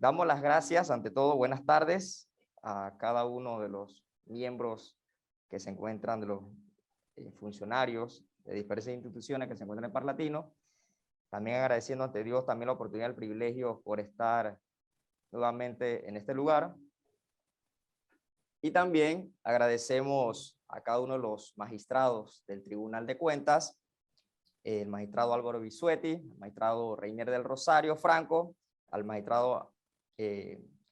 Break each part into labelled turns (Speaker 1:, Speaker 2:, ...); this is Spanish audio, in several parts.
Speaker 1: Damos las gracias, ante todo, buenas tardes a cada uno de los miembros que se encuentran, de los funcionarios de diferentes instituciones que se encuentran en Parlatino. También agradeciendo ante Dios también la oportunidad, el privilegio por estar nuevamente en este lugar. Y también agradecemos a cada uno de los magistrados del Tribunal de Cuentas, el magistrado Álvaro Bisuetti, el magistrado Reiner del Rosario Franco, al magistrado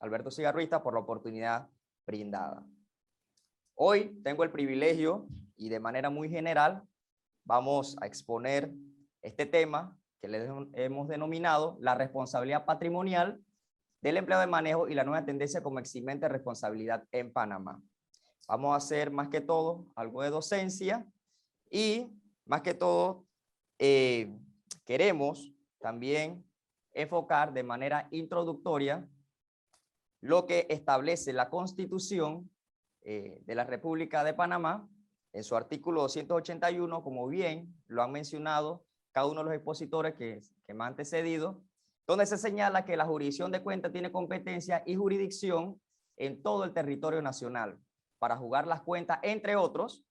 Speaker 1: Alberto Cigarruista por la oportunidad brindada. Hoy tengo el privilegio y de manera muy general vamos a exponer este tema que le hemos denominado la responsabilidad patrimonial del empleado de manejo y la nueva tendencia como eximente de responsabilidad en Panamá. Vamos a hacer más que todo algo de docencia y más que todo queremos también enfocar de manera introductoria lo que establece la Constitución de la República de Panamá en su artículo 281, como bien lo han mencionado cada uno de los expositores que me han antecedido, donde se señala que la jurisdicción de cuentas tiene competencia y jurisdicción en todo el territorio nacional para jugar las cuentas, entre otros,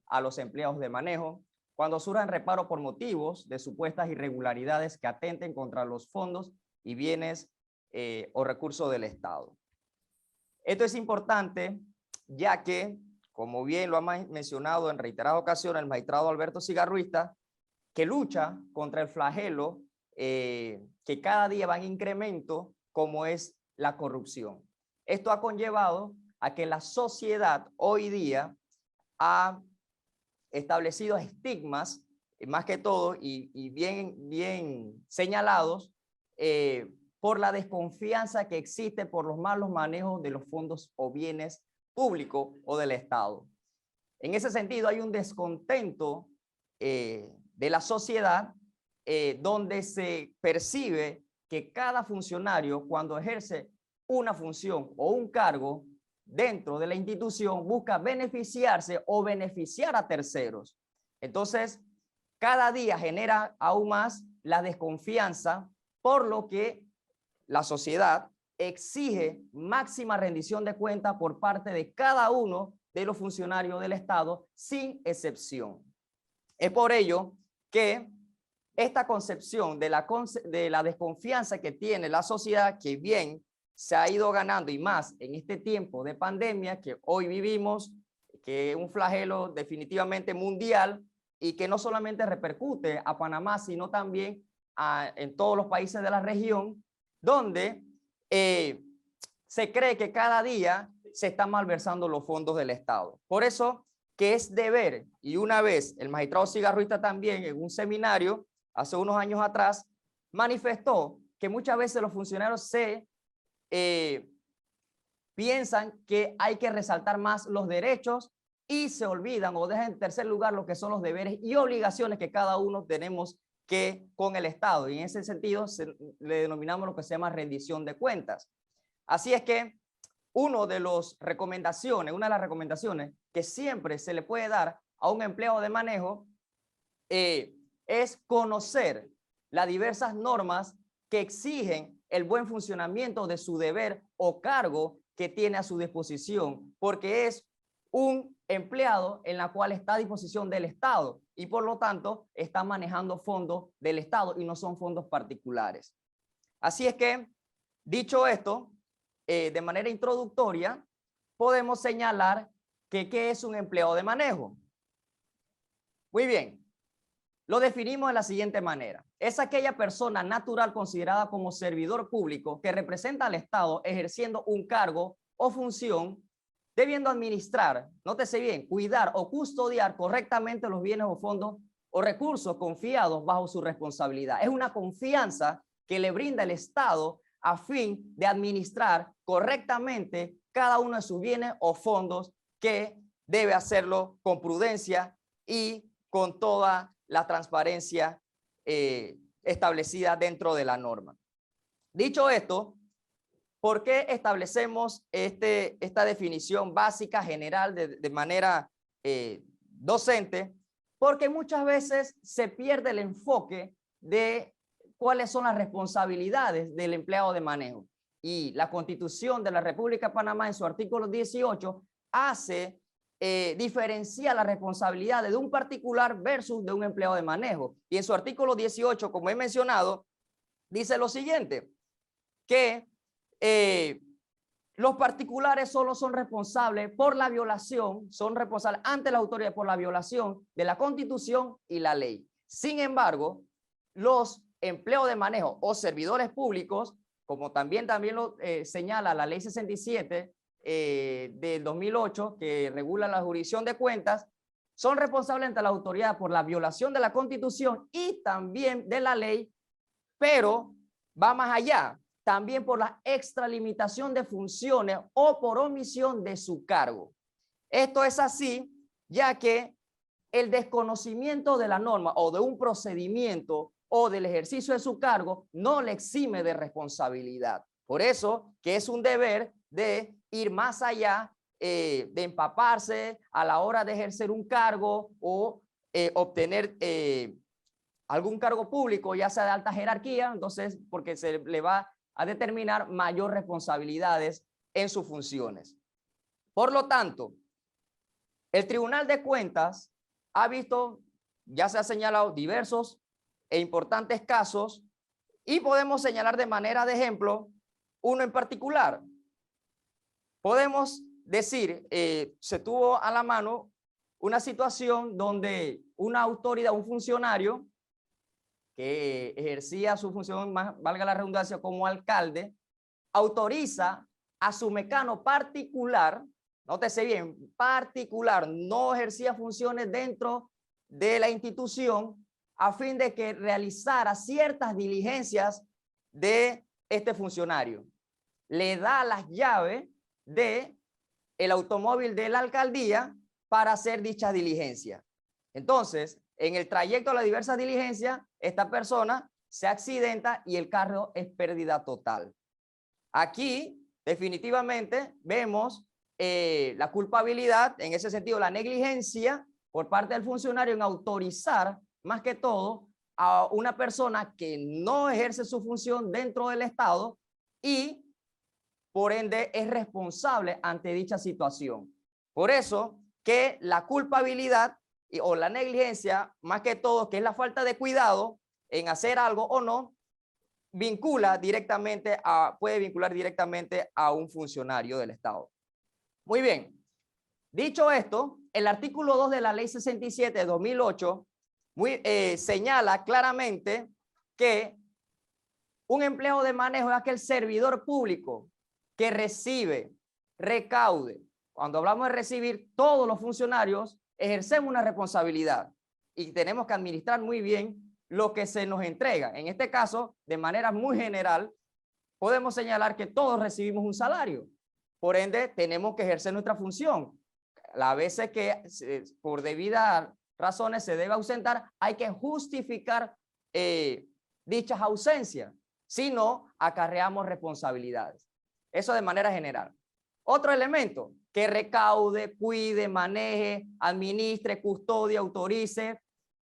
Speaker 1: a los empleados de manejo, cuando surjan reparos por motivos de supuestas irregularidades que atenten contra los fondos y bienes o recursos del Estado. Esto es importante ya que, como bien lo ha mencionado en reiteradas ocasiones el magistrado Alberto Cigarruista, que lucha contra el flagelo que cada día va en incremento, como es la corrupción. Esto ha conllevado a que la sociedad hoy día ha establecido estigmas, más que todo, y bien señalados, por la desconfianza que existe por los malos manejos de los fondos o bienes públicos o del Estado. En ese sentido, hay un descontento de la sociedad donde se percibe que cada funcionario, cuando ejerce una función o un cargo dentro de la institución, busca beneficiarse o beneficiar a terceros. Entonces, cada día genera aún más la desconfianza, por lo que la sociedad exige máxima rendición de cuentas por parte de cada uno de los funcionarios del Estado, sin excepción. Es por ello que esta concepción de la desconfianza que tiene la sociedad, que bien se ha ido ganando, y más en este tiempo de pandemia que hoy vivimos, que es un flagelo definitivamente mundial y que no solamente repercute a Panamá, sino también en todos los países de la región, donde se cree que cada día se están malversando los fondos del Estado. Por eso que es deber, y una vez el magistrado Cigarruista también en un seminario hace unos años atrás manifestó que muchas veces los funcionarios piensan que hay que resaltar más los derechos y se olvidan o dejan en tercer lugar lo que son los deberes y obligaciones que cada uno tenemos que con el Estado, y en ese sentido le denominamos lo que se llama rendición de cuentas. Así es que una de las recomendaciones que siempre se le puede dar a un empleado de manejo es conocer las diversas normas que exigen el buen funcionamiento de su deber o cargo que tiene a su disposición, porque es un empleado en la cual está a disposición del Estado y por lo tanto está manejando fondos del Estado y no son fondos particulares. Así es que, dicho esto, de manera introductoria, podemos señalar que ¿qué es un empleado de manejo? Muy bien, lo definimos de la siguiente manera. Es aquella persona natural considerada como servidor público que representa al Estado ejerciendo un cargo o función, debiendo administrar, nótese bien, cuidar o custodiar correctamente los bienes o fondos o recursos confiados bajo su responsabilidad. Es una confianza que le brinda el Estado a fin de administrar correctamente cada uno de sus bienes o fondos, que debe hacerlo con prudencia y con toda la transparencia establecida dentro de la norma. Dicho esto, ¿por qué establecemos esta definición básica general de manera docente? Porque muchas veces se pierde el enfoque de cuáles son las responsabilidades del empleado de manejo. y la Constitución de la República de Panamá en su artículo 18 hace diferencia la responsabilidad de un particular versus de un empleado de manejo. Y en su artículo 18, como he mencionado, dice lo siguiente, que los particulares solo son responsables por la violación, son responsables ante la autoridad por la violación de la Constitución y la ley. Sin embargo, los empleos de manejo o servidores públicos, como también lo señala la ley 67 del 2008, que regula la jurisdicción de cuentas, son responsables ante la autoridad por la violación de la Constitución y también de la ley, pero va más allá, también por la extralimitación de funciones o por omisión de su cargo. Esto es así, ya que el desconocimiento de la norma o de un procedimiento o del ejercicio de su cargo no le exime de responsabilidad. Por eso que es un deber de ir más allá, de empaparse a la hora de ejercer un cargo o obtener algún cargo público, ya sea de alta jerarquía, entonces porque se le va a determinar mayor responsabilidades en sus funciones. Por lo tanto, el Tribunal de Cuentas ha visto, ya se ha señalado diversos e importantes casos y podemos señalar de manera de ejemplo uno en particular. Podemos decir, se tuvo a la mano una situación donde una autoridad, un funcionario que ejercía su función, valga la redundancia, como alcalde, autoriza a su mecano particular, nótese bien, particular, no ejercía funciones dentro de la institución a fin de que realizara ciertas diligencias de este funcionario. Le da las llaves de el automóvil de la alcaldía para hacer dicha diligencia. Entonces, en el trayecto de las diversas diligencias, esta persona se accidenta y el carro es pérdida total. Aquí, definitivamente, vemos la culpabilidad, en ese sentido, la negligencia por parte del funcionario en autorizar, más que todo, a una persona que no ejerce su función dentro del Estado y, por ende, es responsable ante dicha situación. Por eso que la culpabilidad o la negligencia, más que todo, que es la falta de cuidado en hacer algo o no, puede vincular directamente a un funcionario del Estado. Muy bien. Dicho esto, el artículo 2 de la ley 67 de 2008 señala claramente que un empleado de manejo es aquel servidor público que recibe, recaude. Cuando hablamos de recibir, todos los funcionarios ejercemos una responsabilidad y tenemos que administrar muy bien lo que se nos entrega. En este caso, de manera muy general, podemos señalar que todos recibimos un salario. Por ende, tenemos que ejercer nuestra función. Las veces que por debidas razones se debe ausentar, hay que justificar dichas ausencias. Si no, acarreamos responsabilidades. Eso de manera general. Otro elemento, que recaude, cuide, maneje, administre, custodie, autorice,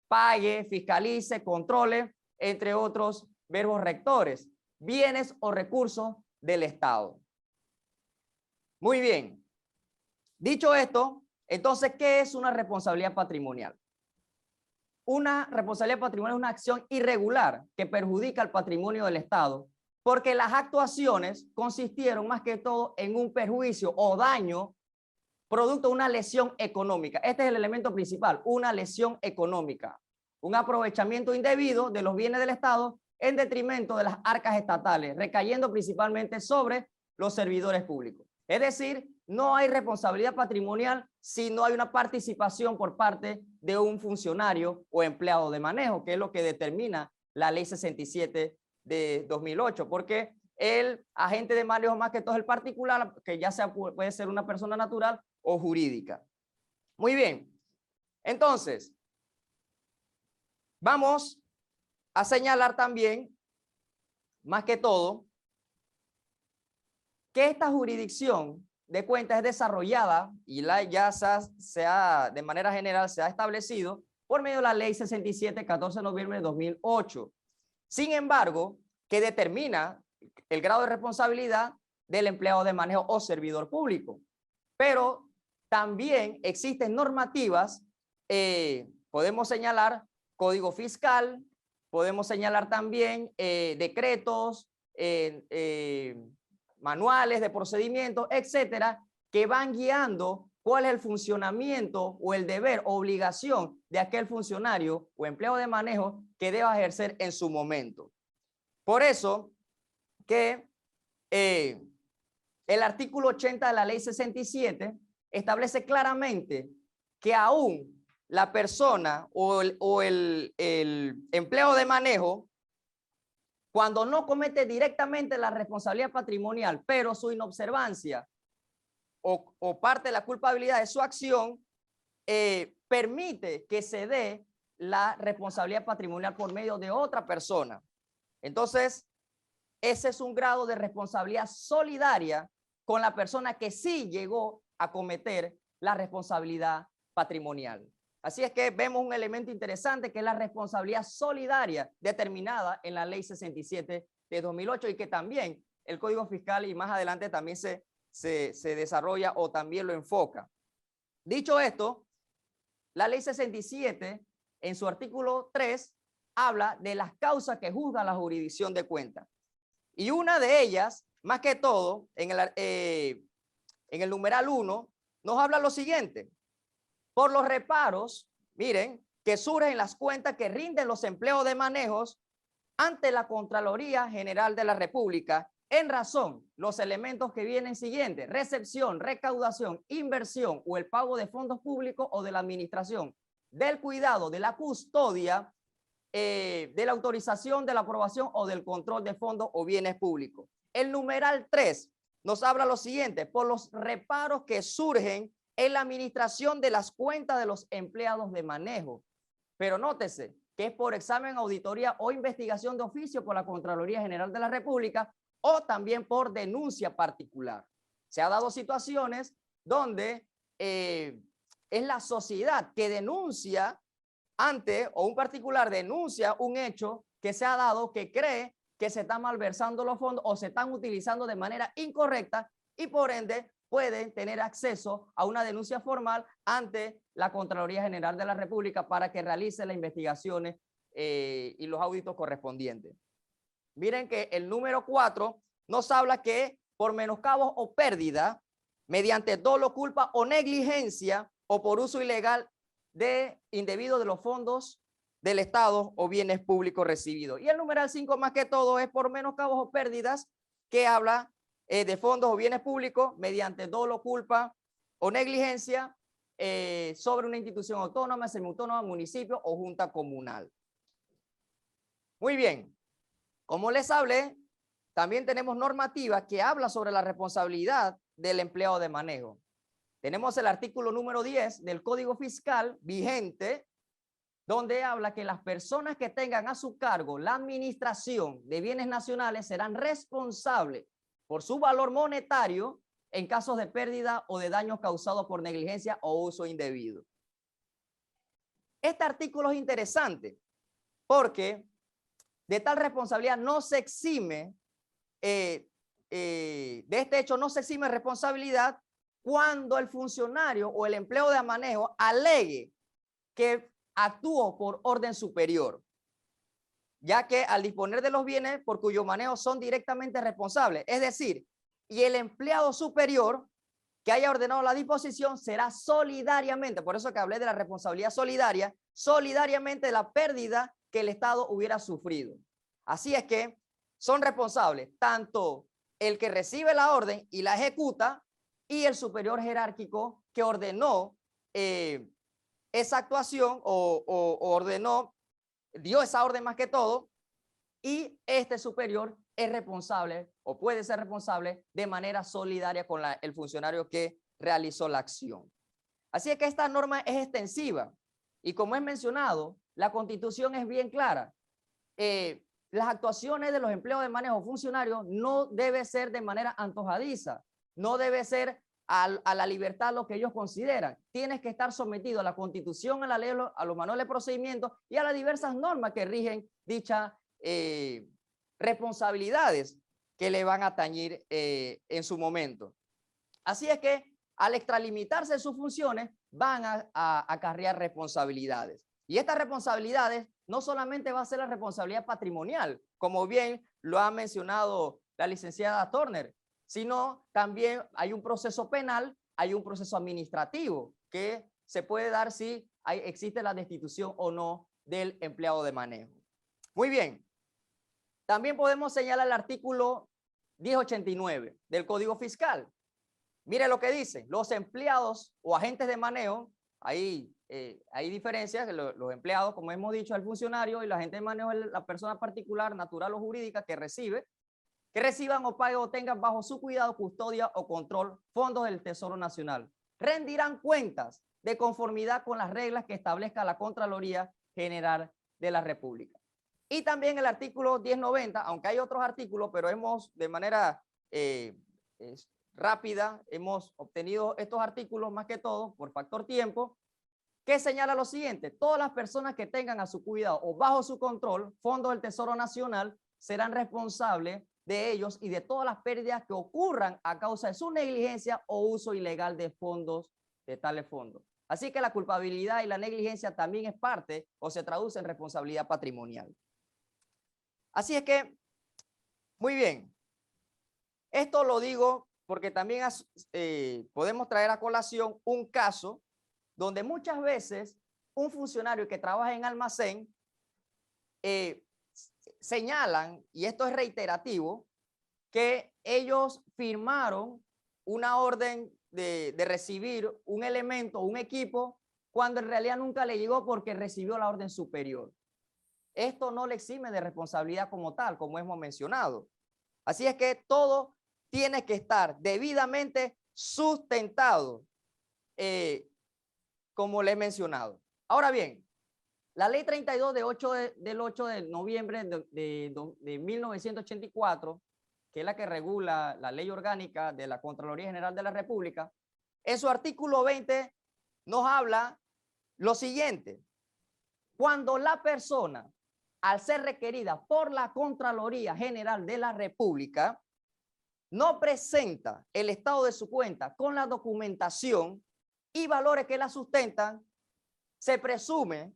Speaker 1: pague, fiscalice, controle, entre otros verbos rectores, bienes o recursos del Estado. Muy bien. Dicho esto, entonces, ¿qué es una responsabilidad patrimonial? Una responsabilidad patrimonial es una acción irregular que perjudica el patrimonio del Estado porque las actuaciones consistieron más que todo en un perjuicio o daño producto de una lesión económica. Este es el elemento principal, una lesión económica, un aprovechamiento indebido de los bienes del Estado en detrimento de las arcas estatales, recayendo principalmente sobre los servidores públicos. Es decir, no hay responsabilidad patrimonial si no hay una participación por parte de un funcionario o empleado de manejo, que es lo que determina la ley 67 de 2008, porque el agente de manejo más que todo es el particular, que ya sea, puede ser una persona natural o jurídica. Muy bien, entonces, vamos a señalar también, más que todo, que esta jurisdicción de cuentas es desarrollada y de manera general se ha establecido por medio de la ley 67, 14 de noviembre de 2008. Sin embargo, que determina el grado de responsabilidad del empleado de manejo o servidor público. Pero también existen normativas, podemos señalar código fiscal, podemos señalar también decretos, manuales de procedimientos, etcétera, que van guiando cuál es el funcionamiento o el deber o obligación de aquel funcionario o empleado de manejo que deba ejercer en su momento. Por eso que el artículo 80 de la ley 67 establece claramente que aún la persona o el empleado de manejo, cuando no comete directamente la responsabilidad patrimonial, pero su inobservancia o parte de la culpabilidad de su acción, permite que se dé la responsabilidad patrimonial por medio de otra persona. Entonces, ese es un grado de responsabilidad solidaria con la persona que sí llegó a cometer la responsabilidad patrimonial. Así es que vemos un elemento interesante que es la responsabilidad solidaria determinada en la ley 67 de 2008 y que también el Código Fiscal y más adelante también se desarrolla o también lo enfoca. Dicho esto, la ley 67 en su artículo 3 habla de las causas que juzga la jurisdicción de cuentas. Y una de ellas, más que todo, en el numeral 1, nos habla lo siguiente. Por los reparos, miren, que surgen en las cuentas que rinden los empleos de manejos ante la Contraloría General de la República, en razón los elementos que vienen siguientes: recepción, recaudación, inversión o el pago de fondos públicos o de la administración, del cuidado, de la custodia, de la autorización, de la aprobación o del control de fondos o bienes públicos. El numeral 3 nos habla lo siguiente: por los reparos que surgen en la administración de las cuentas de los empleados de manejo. Pero nótese que es por examen, auditoría o investigación de oficio por la Contraloría General de la República o también por denuncia particular. Se ha dado situaciones donde es la sociedad que denuncia ante, o un particular denuncia un hecho que se ha dado, que cree que se están malversando los fondos o se están utilizando de manera incorrecta y por ende pueden tener acceso a una denuncia formal ante la Contraloría General de la República para que realice las investigaciones y los auditos correspondientes. Miren que el número 4 nos habla que por menoscabo o pérdida, mediante dolo, culpa o negligencia o por uso ilegal indebido de los fondos del Estado o bienes públicos recibidos. Y el numeral 5 más que todo es por menoscabos o pérdidas, que habla de fondos o bienes públicos mediante dolo, culpa o negligencia sobre una institución autónoma, semiautónoma, municipio o junta comunal. Muy bien, como les hablé, también tenemos normativa que habla sobre la responsabilidad del empleado de manejo. Tenemos el artículo número 10 del Código Fiscal vigente, donde habla que las personas que tengan a su cargo la administración de bienes nacionales serán responsables por su valor monetario en casos de pérdida o de daños causados por negligencia o uso indebido. Este artículo es interesante porque de tal responsabilidad no se exime, de este hecho no se exime responsabilidad cuando el funcionario o el empleado de manejo alegue que actuó por orden superior, ya que al disponer de los bienes por cuyo manejo son directamente responsables, es decir, y el empleado superior que haya ordenado la disposición será solidariamente, por eso que hablé de la responsabilidad solidaria, solidariamente de la pérdida que el Estado hubiera sufrido. Así es que son responsables tanto el que recibe la orden y la ejecuta y el superior jerárquico que ordenó esa actuación o ordenó, dio esa orden más que todo, y este superior es responsable o puede ser responsable de manera solidaria con el funcionario que realizó la acción. Así es que esta norma es extensiva y como es mencionado, la Constitución es bien clara. Las actuaciones de los empleados de manejo funcionarios no debe ser de manera antojadiza, no debe ser a la libertad lo que ellos consideran. Tienes que estar sometido a la Constitución, a la ley, a los manuales de procedimientos y a las diversas normas que rigen dichas responsabilidades. que le van a tañir en su momento. Así es que al extralimitarse sus funciones van a acarrear responsabilidades. Y estas responsabilidades no solamente va a ser la responsabilidad patrimonial, como bien lo ha mencionado la licenciada Turner, sino también hay un proceso penal, hay un proceso administrativo que se puede dar si existe la destitución o no del empleado de manejo. Muy bien. También podemos señalar el artículo 1089 del Código Fiscal. Mire lo que dice, los empleados o agentes de manejo, hay diferencias, los empleados, como hemos dicho, el funcionario, y la agente de manejo es la persona particular, natural o jurídica que reciban o paguen o tengan bajo su cuidado, custodia o control fondos del Tesoro Nacional. Rendirán cuentas de conformidad con las reglas que establezca la Contraloría General de la República. Y también el artículo 1090, aunque hay otros artículos, pero hemos de manera rápida, hemos obtenido estos artículos más que todo por factor tiempo, que señala lo siguiente: todas las personas que tengan a su cuidado o bajo su control fondos del Tesoro Nacional serán responsables de ellos y de todas las pérdidas que ocurran a causa de su negligencia o uso ilegal de fondos, de tales fondos. Así que la culpabilidad y la negligencia también es parte o se traduce en responsabilidad patrimonial. Así es que, muy bien, esto lo digo porque también podemos traer a colación un caso donde muchas veces un funcionario que trabaja en almacén señalan, y esto es reiterativo, que ellos firmaron una orden de recibir un elemento, un equipo, cuando en realidad nunca le llegó porque recibió la orden superior. Esto no le exime de responsabilidad como tal, como hemos mencionado. Así es que todo tiene que estar debidamente sustentado, como le he mencionado. Ahora bien, la ley 32 del 8 de noviembre de 1984, que es la que regula la ley orgánica de la Contraloría General de la República, en su artículo 20 nos habla lo siguiente: cuando la persona, al ser requerida por la Contraloría General de la República, no presenta el estado de su cuenta con la documentación y valores que la sustentan, se presume,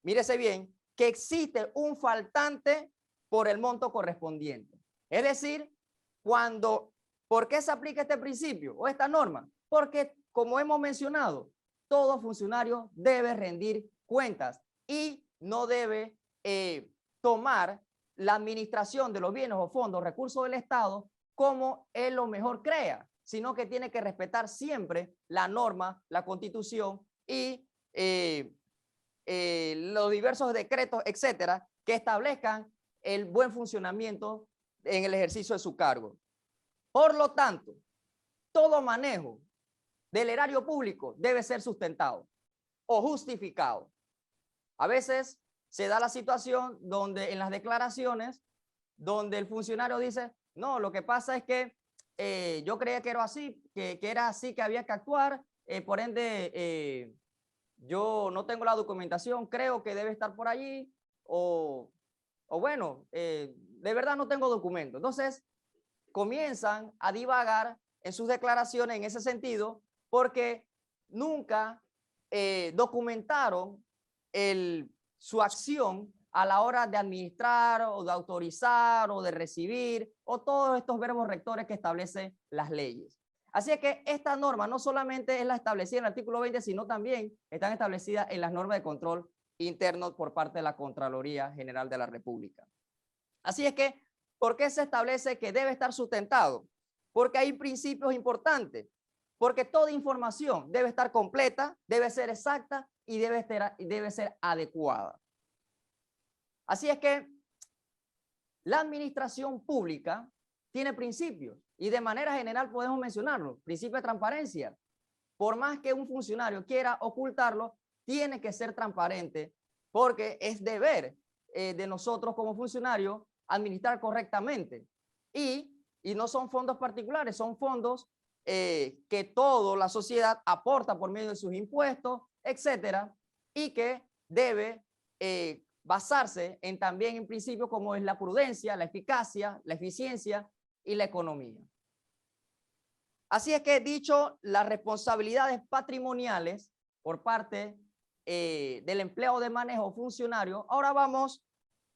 Speaker 1: mírese bien, que existe un faltante por el monto correspondiente. Es decir, ¿por qué se aplica este principio o esta norma? Porque, como hemos mencionado, todo funcionario debe rendir cuentas y no debe tomar la administración de los bienes o fondos, recursos del Estado, como él lo mejor crea, sino que tiene que respetar siempre la norma, la Constitución y los diversos decretos, etcétera, que establezcan el buen funcionamiento en el ejercicio de su cargo. Por lo tanto, todo manejo del erario público debe ser sustentado o justificado. A veces se da la situación donde en las declaraciones, donde el funcionario dice, no, lo que pasa es que yo creía que era así, que era así que había que actuar, por ende yo no tengo la documentación, creo que debe estar por allí, o bueno, de verdad no tengo documento. Entonces comienzan a divagar en sus declaraciones en ese sentido, porque nunca documentaron su acción a la hora de administrar o de autorizar o de recibir o todos estos verbos rectores que establecen las leyes. Así es que esta norma no solamente es la establecida en el artículo 20, sino también están establecidas en las normas de control interno por parte de la Contraloría General de la República. Así es que, ¿por qué se establece que debe estar sustentado? Porque hay principios importantes, porque toda información debe estar completa, debe ser exacta y debe ser adecuada. Así es que la administración pública tiene principios y de manera general podemos mencionarlo. Principio de transparencia. Por más que un funcionario quiera ocultarlo, tiene que ser transparente porque es deber de nosotros como funcionarios administrar correctamente. Y no son fondos particulares, son fondos que toda la sociedad aporta por medio de sus impuestos, etcétera, y que debe basarse en también en principios como es la prudencia, la eficacia, la eficiencia y la economía. Así es que dicho las responsabilidades patrimoniales por parte del empleo de manejo funcionario, ahora vamos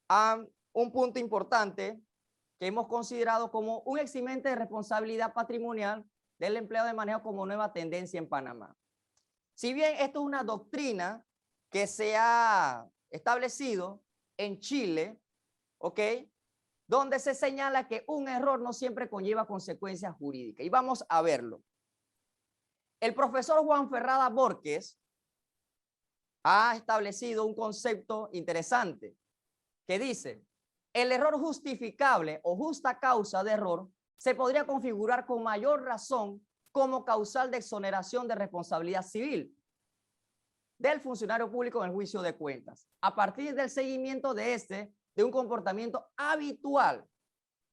Speaker 1: a un punto importante que hemos considerado como un eximente de responsabilidad patrimonial del empleo de manejo como nueva tendencia en Panamá. Si bien esto es una doctrina que se ha establecido en Chile, ¿ok?, donde se señala que un error no siempre conlleva consecuencias jurídicas. Y vamos a verlo. El profesor Juan Ferrada Borges ha establecido un concepto interesante que dice: el error justificable o justa causa de error se podría configurar con mayor razón como causal de exoneración de responsabilidad civil del funcionario público en el juicio de cuentas, a partir del seguimiento de un comportamiento habitual,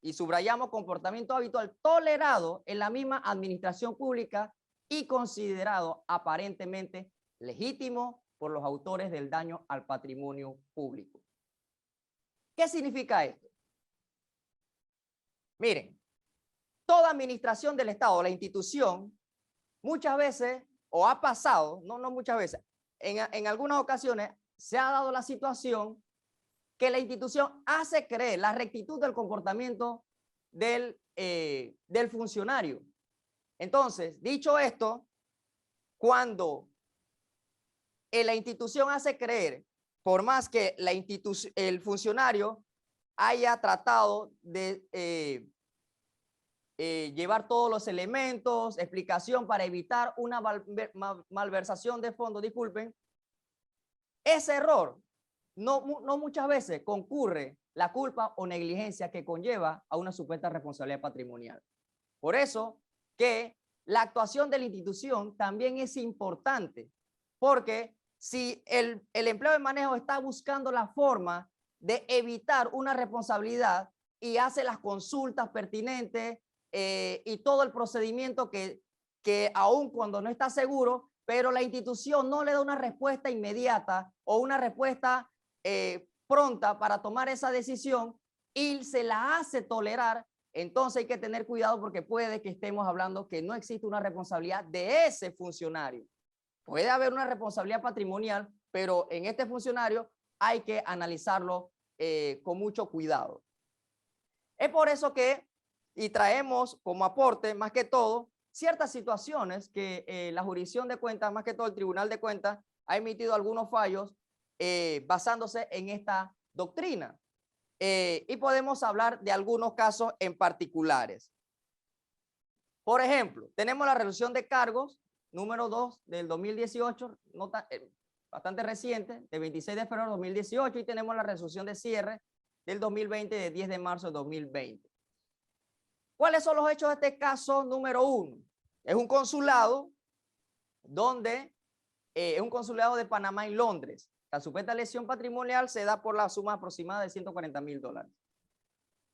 Speaker 1: y subrayamos comportamiento habitual tolerado en la misma administración pública y considerado aparentemente legítimo por los autores del daño al patrimonio público. ¿Qué significa esto? Miren, toda administración del Estado, la institución, muchas veces, o ha pasado, no muchas veces, en algunas ocasiones se ha dado la situación que la institución hace creer la rectitud del comportamiento del funcionario. Entonces, dicho esto, cuando la institución hace creer, por más que el funcionario haya tratado de llevar todos los elementos, explicación para evitar una malversación de fondos, disculpen, ese error no muchas veces concurre la culpa o negligencia que conlleva a una supuesta responsabilidad patrimonial. Por eso que la actuación de la institución también es importante, porque si el empleo de manejo está buscando la forma de evitar una responsabilidad y hace las consultas pertinentes y todo el procedimiento que aun cuando no está seguro, pero la institución no le da una respuesta inmediata o una respuesta pronta para tomar esa decisión y se la hace tolerar, entonces hay que tener cuidado, porque puede que estemos hablando que no existe una responsabilidad de ese funcionario. Puede haber una responsabilidad patrimonial, pero en este funcionario hay que analizarlo con mucho cuidado. Es por eso que, y traemos como aporte más que todo, ciertas situaciones que la jurisdicción de cuentas, más que todo el Tribunal de Cuentas, ha emitido algunos fallos basándose en esta doctrina. Y podemos hablar de algunos casos en particulares. Por ejemplo, tenemos la resolución de cargos número 2 del 2018, bastante reciente, de 26 de febrero de 2018, y tenemos la resolución de cierre del 2020 de 10 de marzo de 2020. ¿Cuáles son los hechos de este caso número 1? Es un consulado donde es un consulado de Panamá en Londres. La supuesta lesión patrimonial se da por la suma aproximada de $140,000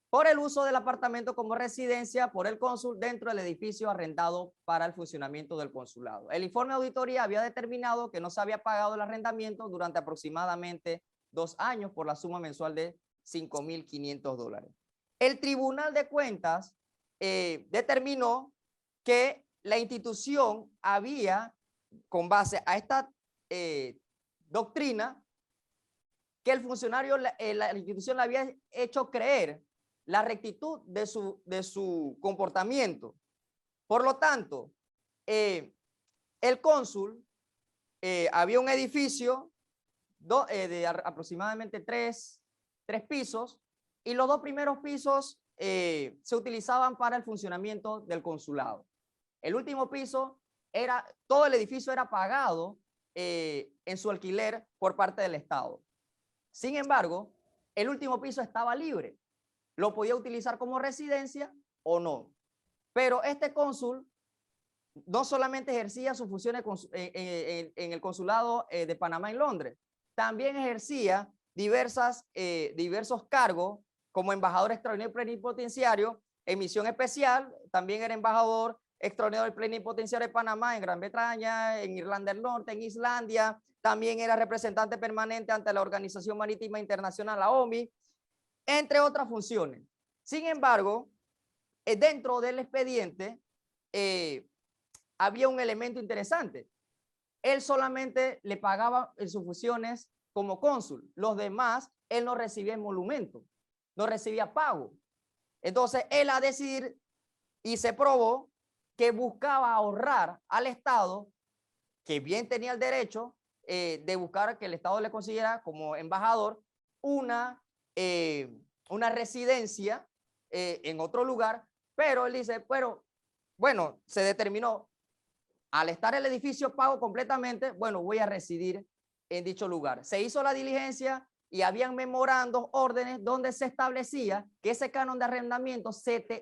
Speaker 1: por el uso del apartamento como residencia por el cónsul dentro del edificio arrendado para el funcionamiento del consulado. El informe de auditoría había determinado que no se había pagado el arrendamiento durante aproximadamente 2 años por la suma mensual de $5,500. El Tribunal de Cuentas determinó que la institución había, con base a esta doctrina, que el funcionario, la institución le había hecho creer la rectitud de su comportamiento. Por lo tanto, el cónsul, había un edificio de aproximadamente tres pisos, y los 2 primeros pisos se utilizaban para el funcionamiento del consulado. El último piso todo el edificio era pagado en su alquiler por parte del Estado. Sin embargo, el último piso estaba libre. Lo podía utilizar como residencia o no. Pero este cónsul no solamente ejercía sus funciones en el consulado de Panamá en Londres, también ejercía diversos cargos como embajador extraordinario plenipotenciario en misión especial. También era embajador extraordinario plenipotenciario de Panamá en Gran Bretaña, en Irlanda del Norte, en Islandia. También era representante permanente ante la Organización Marítima Internacional, la OMI, entre otras funciones. Sin embargo, dentro del expediente había un elemento interesante. Él solamente le pagaba en sus funciones como cónsul. Los demás, él no recibía emolumento, no recibía pago. Entonces, él a decidir, y se probó que buscaba ahorrar al Estado, que bien tenía el derecho de buscar que el Estado le consiguiera como embajador una residencia en otro lugar, pero él dice, pero bueno, se determinó, al estar el edificio pago completamente, bueno, voy a residir en dicho lugar. Se hizo la diligencia y habían memorandos, órdenes, donde se establecía que ese canon de arrendamiento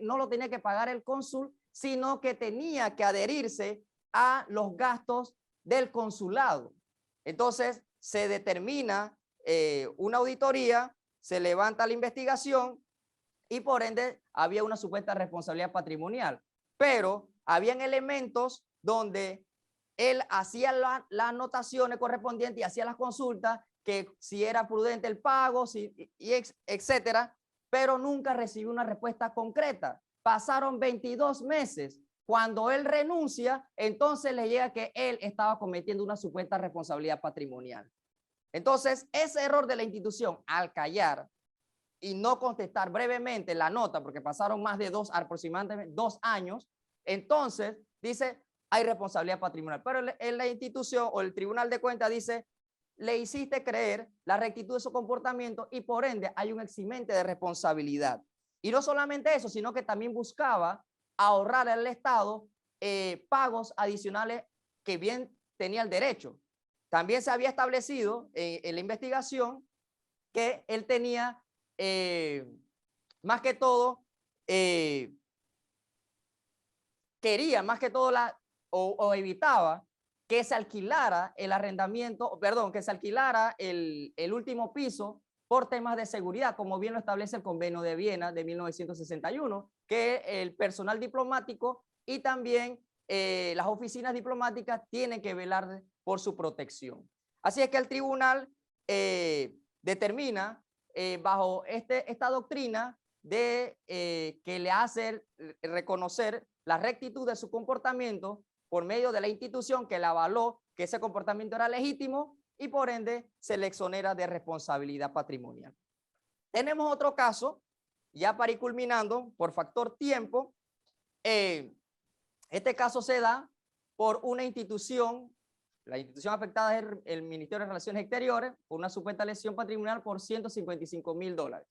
Speaker 1: no lo tenía que pagar el cónsul, sino que tenía que adherirse a los gastos del consulado. Entonces, se determina una auditoría, se levanta la investigación y por ende había una supuesta responsabilidad patrimonial. Pero habían elementos donde él hacía las anotaciones correspondientes y hacía las consultas, que si era prudente el pago, etcétera, pero nunca recibió una respuesta concreta. Pasaron 22 meses. Cuando él renuncia, entonces le llega que él estaba cometiendo una supuesta responsabilidad patrimonial. Entonces, ese error de la institución al callar y no contestar brevemente la nota, porque pasaron más de aproximadamente 2 años, entonces dice, hay responsabilidad patrimonial. Pero en la institución o el Tribunal de Cuentas dice, le hiciste creer la rectitud de su comportamiento y por ende hay un eximente de responsabilidad. Y no solamente eso, sino que también buscaba ahorrar al Estado pagos adicionales que bien tenía el derecho. También se había establecido en la investigación que él tenía más que todo, quería más que todo o evitaba que se alquilara el arrendamiento, perdón, que se alquilara el último piso por temas de seguridad, como bien lo establece el Convenio de Viena de 1961, que el personal diplomático y también las oficinas diplomáticas tienen que velar por su protección. Así es que el tribunal determina bajo esta doctrina de que le hace reconocer la rectitud de su comportamiento por medio de la institución que le avaló que ese comportamiento era legítimo y por ende se le exonera de responsabilidad patrimonial. Tenemos otro caso, ya para ir culminando, por factor tiempo. Este caso se da por una institución, la institución afectada es el Ministerio de Relaciones Exteriores, por una supuesta lesión patrimonial por $155,000.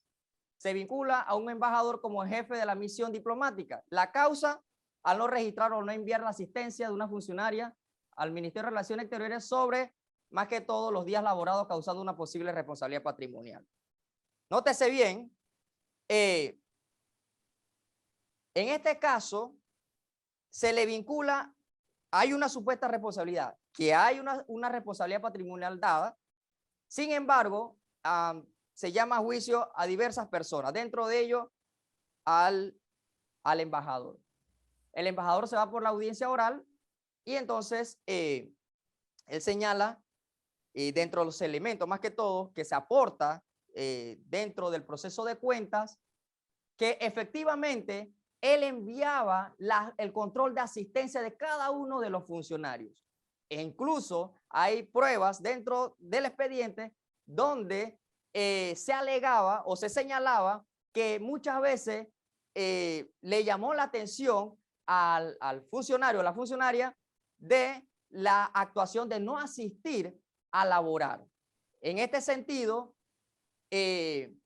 Speaker 1: Se vincula a un embajador como jefe de la misión diplomática. La causa, al no registrar o no enviar la asistencia de una funcionaria al Ministerio de Relaciones Exteriores sobre, más que todo, los días laborados causando una posible responsabilidad patrimonial. Nótese bien, en este caso, se le vincula, hay una supuesta responsabilidad, que hay una responsabilidad patrimonial dada, sin embargo, se llama juicio a diversas personas, dentro de ello al embajador. El embajador se va por la audiencia oral y entonces él señala dentro de los elementos, más que todo, que se aporta dentro del proceso de cuentas, que efectivamente él enviaba el control de asistencia de cada uno de los funcionarios. E incluso hay pruebas dentro del expediente donde se alegaba o se señalaba que muchas veces le llamó la atención al funcionario o la funcionaria de la actuación de no asistir a laborar. En este sentido, él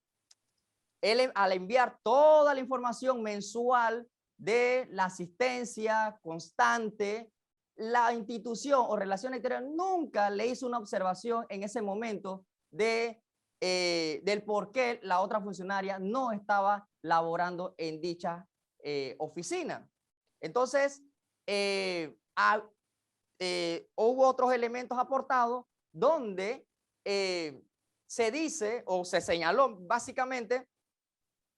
Speaker 1: al enviar toda la información mensual de la asistencia constante, la institución o relaciones exteriores nunca le hizo una observación en ese momento del por qué la otra funcionaria no estaba laborando en dicha oficina. Entonces, hubo otros elementos aportados donde se dice o se señaló básicamente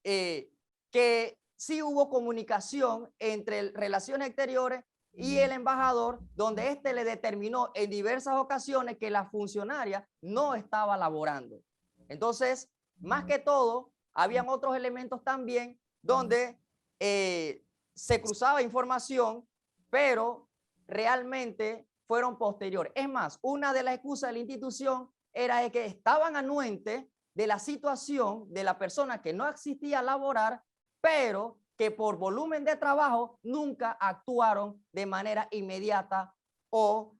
Speaker 1: que sí hubo comunicación entre Relaciones Exteriores y el embajador, donde éste le determinó en diversas ocasiones que la funcionaria no estaba laborando. Entonces, más que todo, habían otros elementos también donde se cruzaba información, pero realmente fueron posteriores. Es más, una de las excusas de la institución era de que estaban anuentes de la situación de la persona que no existía a laborar, pero que por volumen de trabajo nunca actuaron de manera inmediata o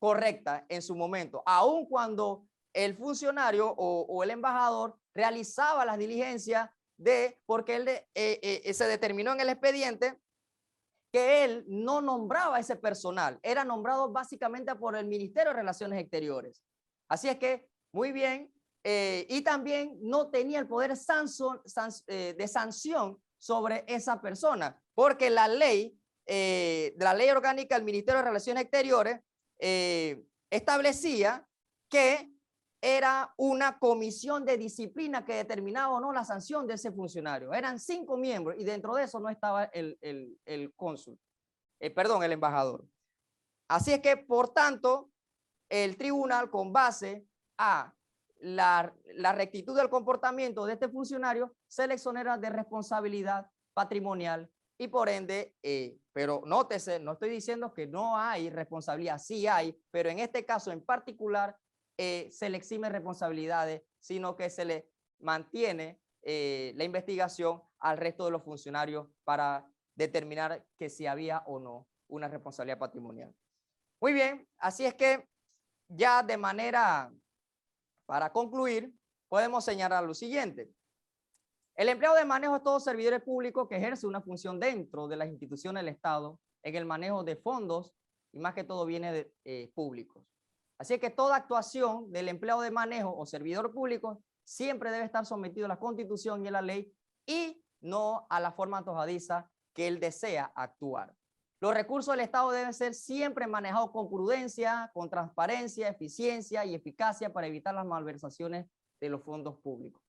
Speaker 1: correcta en su momento, aun cuando el funcionario o el embajador realizaba las diligencias porque él se determinó en el expediente que él no nombraba a ese personal, era nombrado básicamente por el Ministerio de Relaciones Exteriores. Así es que, muy bien, y también no tenía el poder de sanción sobre esa persona, porque la ley orgánica del Ministerio de Relaciones Exteriores establecía que era una comisión de disciplina que determinaba o no la sanción de ese funcionario. Eran 5 miembros y dentro de eso no estaba el cónsul, perdón, el embajador. Así es que, por tanto, el tribunal, con base a la rectitud del comportamiento de este funcionario, se le exonera de responsabilidad patrimonial y por ende, pero nótese, no estoy diciendo que no hay responsabilidad, sí hay, pero en este caso en particular se le exime responsabilidades, sino que se le mantiene la investigación al resto de los funcionarios para determinar que si había o no una responsabilidad patrimonial. Muy bien, así es que ya de manera, para concluir, podemos señalar lo siguiente. El empleado de manejo es todo servidor público que ejerce una función dentro de las instituciones del Estado en el manejo de fondos y más que todo bienes públicos. Así que toda actuación del empleado de manejo o servidor público siempre debe estar sometido a la Constitución y a la ley y no a la forma antojadiza que él desea actuar. Los recursos del Estado deben ser siempre manejados con prudencia, con transparencia, eficiencia y eficacia para evitar las malversaciones de los fondos públicos.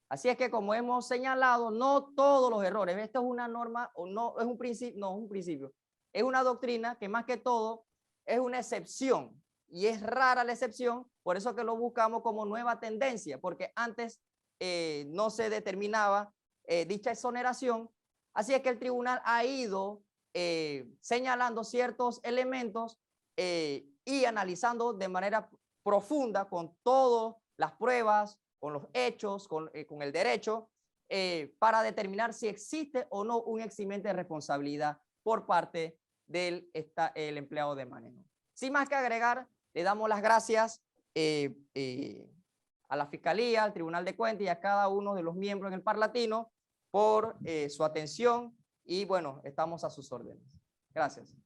Speaker 1: Así es que, como hemos señalado, no todos los errores, esto es una norma o no es un principio, no es un principio, es una doctrina que más que todo es una excepción y es rara la excepción, por eso que lo buscamos como nueva tendencia, porque antes no se determinaba dicha exoneración. Así es que el tribunal ha ido señalando ciertos elementos y analizando de manera profunda con todas las pruebas, con los hechos, con el derecho, para determinar si existe o no un eximente de responsabilidad por parte del el empleado de manejo. Sin más que agregar, le damos las gracias a la Fiscalía, al Tribunal de Cuentas y a cada uno de los miembros en el Parlatino por su atención y bueno, estamos a sus órdenes. Gracias.